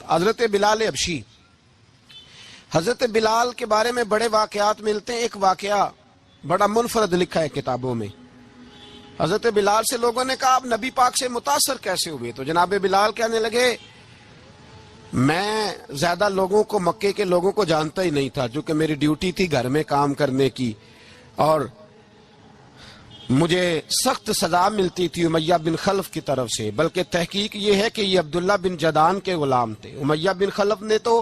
حضرت بلال حبشی. حضرت بلال کے بارے میں بڑے واقعات ملتے ہیں. ایک واقعہ بڑا منفرد لکھا ہے کتابوں میں. حضرت بلال سے لوگوں نے کہا آپ نبی پاک سے متاثر کیسے ہوئے؟ تو جناب بلال کہنے لگے میں زیادہ لوگوں کو، مکے کے لوگوں کو جانتا ہی نہیں تھا، جو کہ میری ڈیوٹی تھی گھر میں کام کرنے کی، اور مجھے سخت سزا ملتی تھی امیہ بن خلف کی طرف سے. بلکہ تحقیق یہ ہے کہ یہ عبداللہ بن جدان کے غلام تھے. امیہ بن خلف نے تو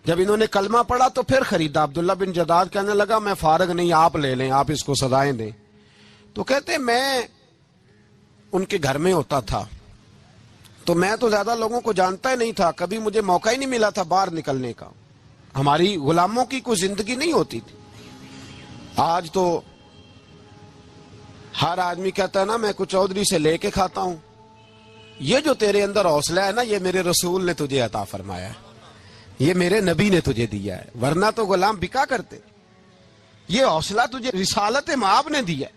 جب انہوں نے کلمہ پڑھا تو پھر خریدا. عبداللہ بن جدان کہنے لگا میں فارغ نہیں، آپ لے لیں، آپ اس کو سزائیں دیں. تو کہتے میں ان کے گھر میں ہوتا تھا تو میں تو زیادہ لوگوں کو جانتا ہی نہیں تھا، کبھی مجھے موقع ہی نہیں ملا تھا باہر نکلنے کا. ہماری غلاموں کی کوئی زندگی نہیں ہوتی تھی. آج تو ہر آدمی کہتا ہے نا میں کچھ چودھری سے لے کے کھاتا ہوں. یہ جو تیرے اندر حوصلہ ہے نا، یہ میرے رسول نے تجھے عطا فرمایا ہے، یہ میرے نبی نے تجھے دیا ہے، ورنہ تو غلام بکا کرتے. یہ حوصلہ تجھے رسالت مآب نے دیا ہے.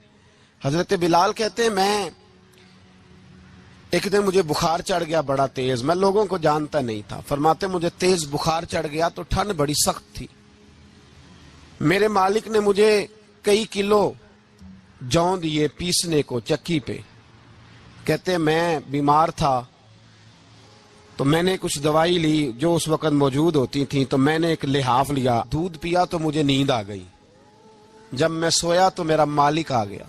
حضرت بلال کہتے ہیں میں ایک دن مجھے بخار چڑھ گیا بڑا تیز، میں لوگوں کو جانتا نہیں تھا. فرماتے مجھے تیز بخار چڑھ گیا تو ٹھنڈ بڑی سخت تھی. میرے مالک نے مجھے کئی کلو جوں دیے پیسنے کو چکی پہ. کہتے میں بیمار تھا تو میں نے کچھ دوائی لی جو اس وقت موجود ہوتی تھیں، تو میں نے ایک لحاف لیا، دودھ پیا تو مجھے نیند آ گئی. جب میں سویا تو میرا مالک آ گیا.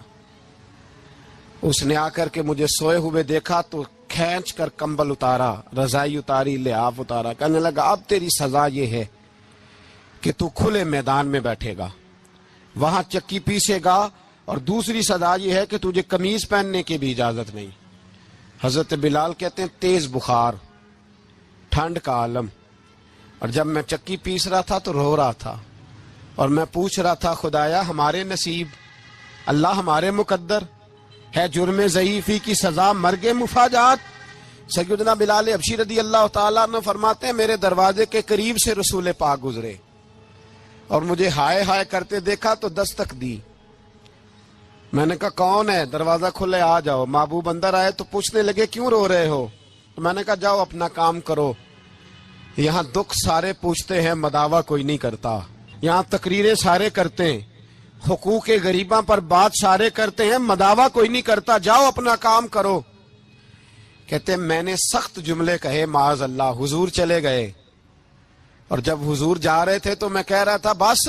اس نے آ کر کے مجھے سوئے ہوئے دیکھا تو کھینچ کر کمبل اتارا، رضائی اتاری، لحاف اتارا. کہنے لگا اب تیری سزا یہ ہے کہ تو کھلے میدان میں بیٹھے گا، وہاں چکی پیسے گا، اور دوسری سزا یہ ہے کہ تجھے قمیض پہننے کی بھی اجازت نہیں. حضرت بلال کہتے ہیں تیز بخار، ٹھنڈ کا عالم، اور جب میں چکی پیس رہا تھا تو رو رہا تھا، اور میں پوچھ رہا تھا خدایا ہمارے نصیب، اللہ ہمارے مقدر ہے جرم ضعیفی کی سزا مرگ مفاجات. سیدنا بلال حبشی رضی اللہ تعالیٰ عنہ فرماتے ہیں میرے دروازے کے قریب سے رسول پاک گزرے اور مجھے ہائے ہائے کرتے دیکھا تو دستک دی. میں نے کہا کون ہے؟ دروازہ کھلے آ جاؤ. محبوب اندر آئے تو پوچھنے لگے کیوں رو رہے ہو؟ تو میں نے کہا جاؤ اپنا کام کرو. یہاں دکھ سارے پوچھتے ہیں، مداوع کوئی نہیں کرتا. یہاں تقریریں سارے کرتے ہیں، حقوق غریباں پر بات سارے کرتے ہیں، مداوع کوئی نہیں کرتا. جاؤ اپنا کام کرو. کہتے ہیں میں نے سخت جملے کہے معاذ اللہ. حضور چلے گئے، اور جب حضور جا رہے تھے تو میں کہہ رہا تھا بس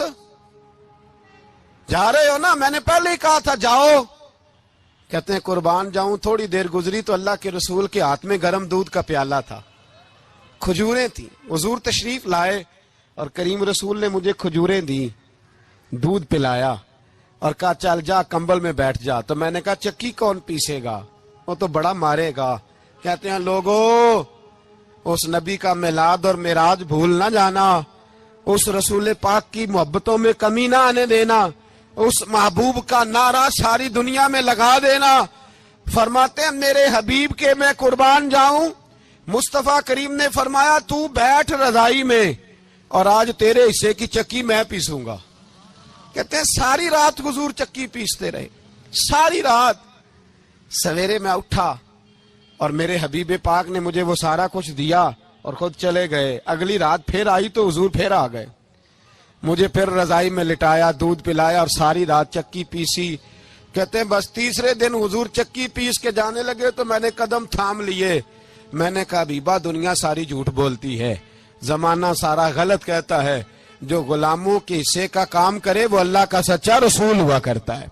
جا رہے ہو نا، میں نے پہلے ہی کہا تھا جاؤ. کہتے ہیں قربان جاؤں. تھوڑی دیر گزری تو اللہ کے رسول کے ہاتھ میں گرم دودھ کا پیالہ تھا، کھجوریں تھیں. حضور تشریف لائے اور کریم رسول نے مجھے کھجوریں دی، دودھ پلایا اور کہا چل جا کمبل میں بیٹھ جا. تو میں نے کہا چکی کون پیسے گا؟ وہ تو بڑا مارے گا. کہتے ہیں لوگو اس نبی کا میلاد اور معراج بھول نہ جانا، اس رسول پاک کی محبتوں میں کمی نہ آنے دینا، اس محبوب کا نعرہ ساری دنیا میں لگا دینا. فرماتے ہیں میرے حبیب کے میں قربان جاؤں. مصطفیٰ کریم نے فرمایا تو بیٹھ رضائی میں اور آج تیرے حصے کی چکی میں پیسوں گا. کہتے ہیں ساری رات حضور چکی پیستے رہے، ساری رات. سویرے میں اٹھا اور میرے حبیب پاک نے مجھے وہ سارا کچھ دیا اور خود چلے گئے. اگلی رات پھر آئی تو حضور پھر آ گئے، مجھے پھر رضائی میں لٹایا، دودھ پلایا اور ساری رات چکی پیسی. کہتے ہیں بس تیسرے دن حضور چکی پیس کے جانے لگے تو میں نے قدم تھام لیے. میں نے کہا حبیبہ دنیا ساری جھوٹ بولتی ہے، زمانہ سارا غلط کہتا ہے، جو غلاموں کے حصے کا کام کرے وہ اللہ کا سچا رسول ہوا کرتا ہے.